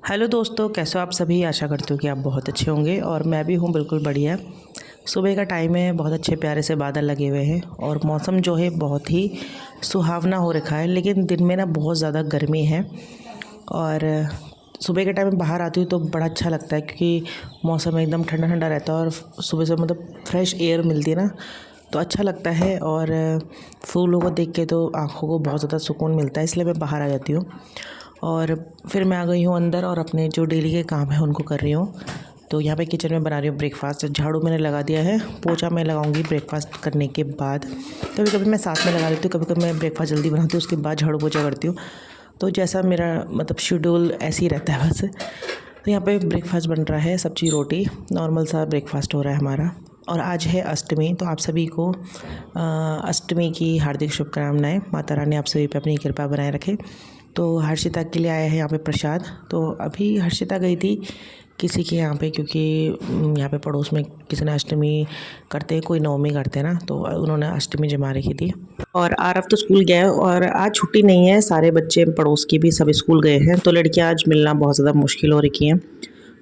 Hello दोस्तों, कैसे हो आप सभी। आशा करती हूँ कि आप बहुत अच्छे होंगे और मैं भी हूँ बिल्कुल बढ़िया। सुबह का टाइम है, बहुत अच्छे प्यारे से बादल लगे हुए हैं और मौसम जो है बहुत ही सुहावना हो रखा है। लेकिन दिन में ना बहुत ज़्यादा गर्मी है और सुबह के टाइम में बाहर आती हूँ तो बड़ा अच्छा लगता है क्योंकि मौसम एकदम ठंडा ठंडा रहता है और सुबह से मतलब फ्रेश एयर मिलती है ना, तो अच्छा लगता है। और फूलों को देख के तो आँखों को बहुत ज़्यादा सुकून मिलता है, इसलिए मैं बाहर आ जाती हूँ। और फिर मैं आ गई हूँ अंदर और अपने जो डेली के काम है उनको कर रही हूँ। तो यहाँ पे किचन में बना रही हूँ ब्रेकफास्ट। झाड़ू मैंने लगा दिया है, पोछा मैं लगाऊंगी ब्रेकफास्ट करने के बाद। कभी कभी मैं साथ में लगा लेती हूँ, कभी कभी मैं ब्रेकफास्ट जल्दी बनाती हूँ उसके बाद झाड़ू पोछा करती हूँ। तो जैसा मेरा मतलब शेड्यूल ऐसे ही रहता है बस। तो यहाँ पे ब्रेकफास्ट बन रहा है, सब्जी रोटी, नॉर्मल सा ब्रेकफास्ट हो रहा है हमारा। और आज है अष्टमी, तो आप सभी को अष्टमी की हार्दिक शुभकामनाएं। माता रानी आप सभी पे अपनी कृपा बनाए रखे। तो हर्षिता के लिए आया है यहाँ पे प्रसाद। तो अभी हर्षिता गई थी किसी के यहाँ पे, क्योंकि यहाँ पे पड़ोस में किसी ने अष्टमी करते हैं, कोई नवमी करते हैं ना, तो उन्होंने अष्टमी जमा रखी थी। और आरव तो स्कूल गया है और आज छुट्टी नहीं है, सारे बच्चे पड़ोस के भी सब स्कूल गए हैं, तो लड़कियाँ आज मिलना बहुत ज़्यादा मुश्किल हो रखी हैं।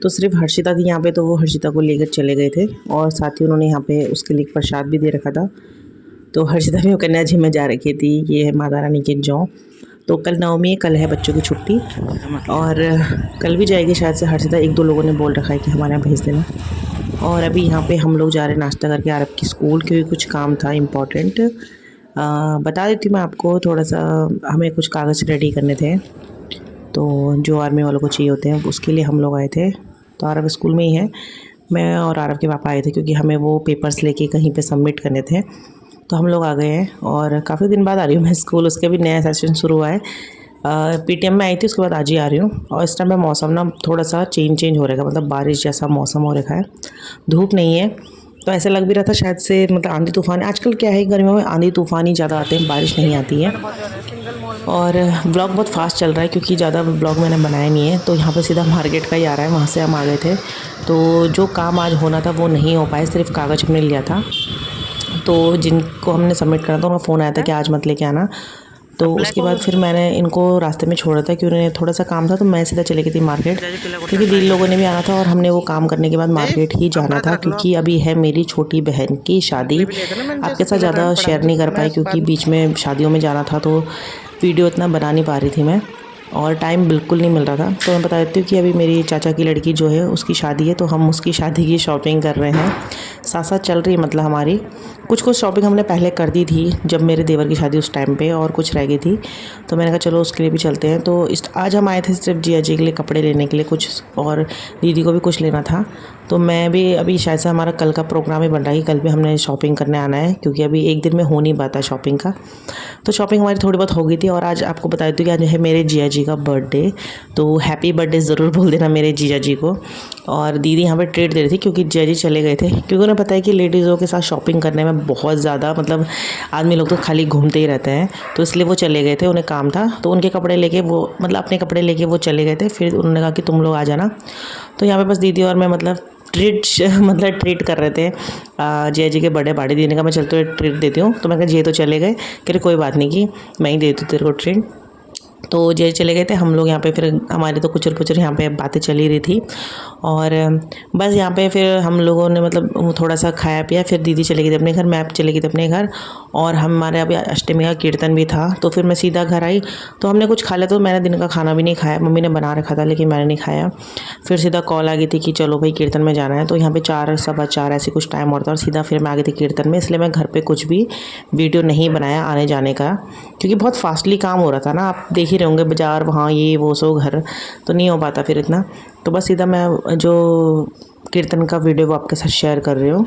तो सिर्फ हर्षिता थी यहाँ पे, तो वो हर्षिता को लेकर चले गए थे और साथ ही उन्होंने यहाँ पे उसके लिए प्रसाद भी दे रखा था। तो हर्षिता भी कन्या जी में जा रखी थी। ये है माता रानी के जौ। तो कल नवमी है, कल है बच्चों की छुट्टी और कल भी जाएगी शायद से हर्षिता। एक दो लोगों ने बोल रखा है कि हमारे यहाँ भेज देना। और अभी यहाँ पे हम लोग जा रहे हैं नाश्ता करके आरब की स्कूल, क्योंकि कुछ काम था इम्पोर्टेंट। बता देती हूँ मैं आपको, थोड़ा सा हमें कुछ कागज़ रेडी करने थे, तो जो आर्मी वालों को चाहिए होते हैं उसके लिए हम लोग आए थे। तो आरब स्कूल में ही है, मैं और आरब के पापा आए थे क्योंकि हमें वो पेपर्स लेके कहीं पे सबमिट करने थे। तो हम लोग आ गए हैं और काफ़ी दिन बाद आ रही हूँ मैं स्कूल, उसके भी नया सेशन शुरू हुआ है। पीटीएम में आई थी, उसके बाद आज ही आ रही हूँ। और इस टाइम में मौसम ना थोड़ा सा चेंज हो रखा है, मतलब बारिश जैसा मौसम हो रखा है, धूप नहीं है। तो ऐसा लग भी रहा था शायद से मतलब आंधी तूफान। आजकल क्या है, गर्मियों में आंधी तूफान ही ज़्यादा आते हैं, बारिश नहीं आती है। और ब्लॉग बहुत फास्ट चल रहा है क्योंकि ज़्यादा ब्लॉग मैंने बनाया नहीं है। तो यहाँ पे सीधा मार्केट का ही आ रहा है, वहाँ से हम आ गए थे। तो जो काम आज होना था वो नहीं हो पाया, सिर्फ कागज़ हमने लिया था। तो जिनको हमने सबमिट करा था उनका फ़ोन आया था कि आज मत लेके आना। तो उसके बाद फिर मैंने इनको रास्ते में छोड़ा था कि उन्हें थोड़ा सा काम था, तो मैं सीधा चली गई थी मार्केट, क्योंकि दिल लोगों ने भी आना था और हमने वो काम करने के बाद मार्केट ही जाना था। क्योंकि अभी है मेरी छोटी बहन की शादी। आपके साथ ज़्यादा शेयर नहीं कर पाई क्योंकि बीच में शादियों में जाना था, तो वीडियो इतना बना नहीं पा रही थी मैं और टाइम बिल्कुल नहीं मिल रहा था। तो मैं बता देती हूँ कि अभी मेरी चाचा की लड़की जो है उसकी शादी है, तो हम उसकी शादी की शॉपिंग कर रहे हैं, साथ साथ चल रही है। मतलब हमारी कुछ शॉपिंग हमने पहले कर दी थी जब मेरे देवर की शादी उस टाइम पे, और कुछ रह गई थी, तो मैंने कहा चलो उसके लिए भी चलते हैं। तो आज हम आए थे सिर्फ जिया जी के लिए कपड़े लेने के लिए कुछ, और दीदी को भी कुछ लेना था। तो मैं भी अभी शायद से हमारा कल का प्रोग्राम ही बन रहा है कि कल भी हमने शॉपिंग करने आना है, क्योंकि अभी एक दिन में हो नहीं पाता शॉपिंग का। तो शॉपिंग हमारी थोड़ी बहुत हो गई थी। और आज आपको बता देती हूँ कि आज है मेरे जिया जी का बर्थडे, तो हैप्पी बर्थडे ज़रूर बोल देना मेरे जीजा जी को। और दीदी यहाँ पे ट्रीट दे रही थी क्योंकि जिया जी चले गए थे, क्योंकि उन्हें पता है कि लेडीज़ों के साथ शॉपिंग करने में बहुत ज़्यादा मतलब आदमी लोग तो खाली घूमते ही रहते हैं, तो इसलिए वो चले गए थे, उन्हें काम था। तो उनके कपड़े लेके वो मतलब अपने कपड़े लेके वो चले गए थे। फिर उन्होंने कहा कि तुम लोग आ जाना। तो यहाँ पे बस दीदी और मैं मतलब ट्रीट कर रहे थे जिया जी के बर्थडे पार्टी। देने का मैं चलते हुए ट्रीट देती हूँ, तो मैं कहा ये तो चले गए, कह रहे कोई बात नहीं की मैं ही देती हूँ तेरे को ट्रीट। तो जय चले गए थे हम लोग यहाँ पे। फिर हमारी तो कुचर पुचर यहाँ पे बातें चली रही थी और बस यहाँ पे फिर हम लोगों ने मतलब थोड़ा सा खाया पिया। फिर दीदी चली गई थी अपने घर, मैं चली गई थी अपने घर, और हमारे अभी अष्टमी का कीर्तन भी था। तो फिर मैं सीधा घर आई, तो हमने कुछ खा लिया। तो मैंने दिन का खाना भी नहीं खाया, मम्मी ने बना रखा था लेकिन मैंने नहीं खाया। फिर सीधा कॉल आ गई थी कि चलो भाई कीर्तन में जाना है। तो यहाँ पे 4 सवा 4 ऐसे कुछ टाइम और था, और सीधा फिर मैं आ गई थी कीर्तन में। इसलिए मैं घर पे कुछ भी वीडियो नहीं बनाया आने जाने का, क्योंकि बहुत फास्टली काम हो रहा था ना। आप देख ही रहे होंगे बाज़ार, वहाँ ये वो सो घर, तो नहीं हो पाता फिर इतना। तो बस सीधा मैं जो कीर्तन का वीडियो वो आपके साथ शेयर कर रही हूँ।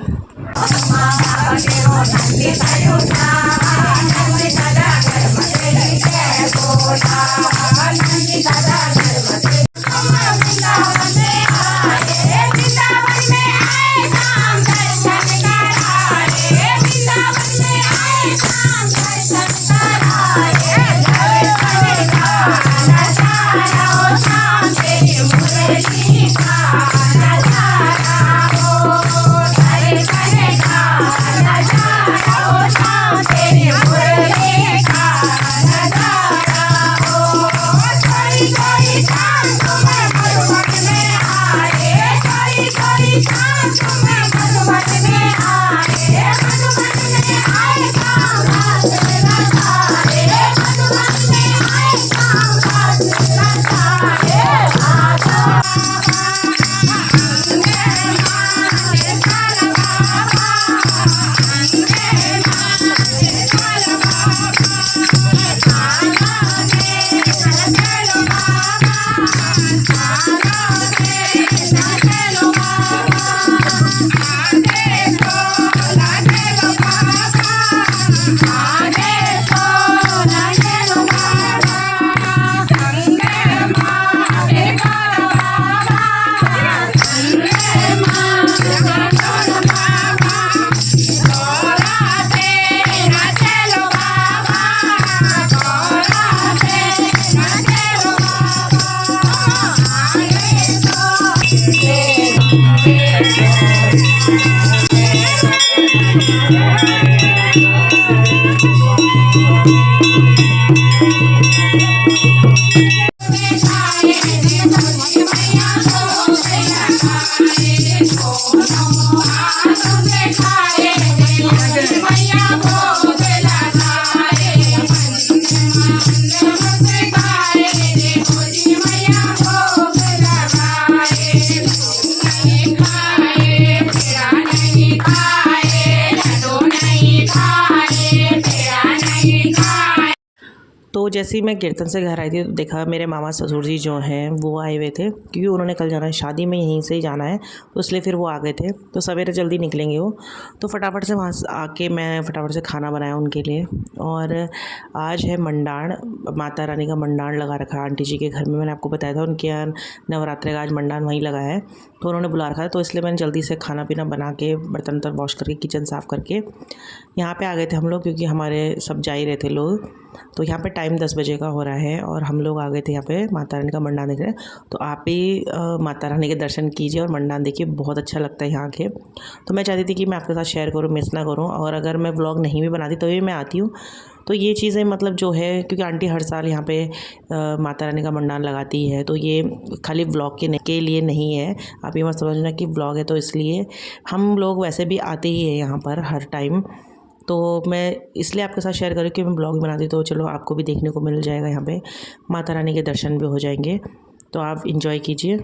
तो जैसे ही मैं कीर्तन से घर आई थी तो देखा मेरे मामा ससुर जी जो हैं वो आए हुए थे, क्योंकि उन्होंने कल जाना है शादी में, यहीं से ही जाना है, तो इसलिए फिर वो आ गए थे। तो सवेरे जल्दी निकलेंगे वो, तो फटाफट से वहाँ से आके मैं फटाफट से खाना बनाया उनके लिए। और आज है मंडाण, माता रानी का मंडाण लगा रखा है आंटी जी के घर में। मैंने आपको बताया था उनके यहाँ नवरात्रे का आज मंडाण वहीं लगा है, तो उन्होंने बुला रखा है। तो इसलिए मैंने जल्दी से खाना पीना बना के बर्तन वर्तन वॉश करके किचन साफ़ करके यहाँ पे आ गए थे हम लोग, क्योंकि हमारे सब जा ही रहे थे लोग। तो यहाँ पे टाइम 10 बजे का हो रहा है और हम लोग आ गए थे यहाँ पे माता रानी का मंडान देख रहे हैं। तो आप भी माता रानी के दर्शन कीजिए और मंडान देखिए, बहुत अच्छा लगता है यहाँ के। तो मैं चाहती थी कि मैं आपके साथ शेयर करूँ, मिस ना करूँ, और अगर मैं व्लॉग नहीं भी बनाती तो भी मैं आती हूँ। तो ये चीज़ें मतलब जो है, क्योंकि आंटी हर साल यहाँ पे माता रानी का मंडान लगाती है, तो ये खाली व्लॉग के लिए नहीं है। आप ये मत समझना कि व्लॉग है तो इसलिए, हम लोग वैसे भी आते ही हैं यहाँ पर हर टाइम। तो मैं इसलिए आपके साथ शेयर करूँ कि मैं ब्लॉग बनाती, तो चलो आपको भी देखने को मिल जाएगा, यहाँ पे माता रानी के दर्शन भी हो जाएंगे। तो आप इंजॉय कीजिए।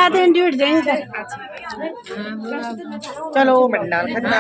आते हैं ड्यूट जाएंगे चलो पंडाल खत्म।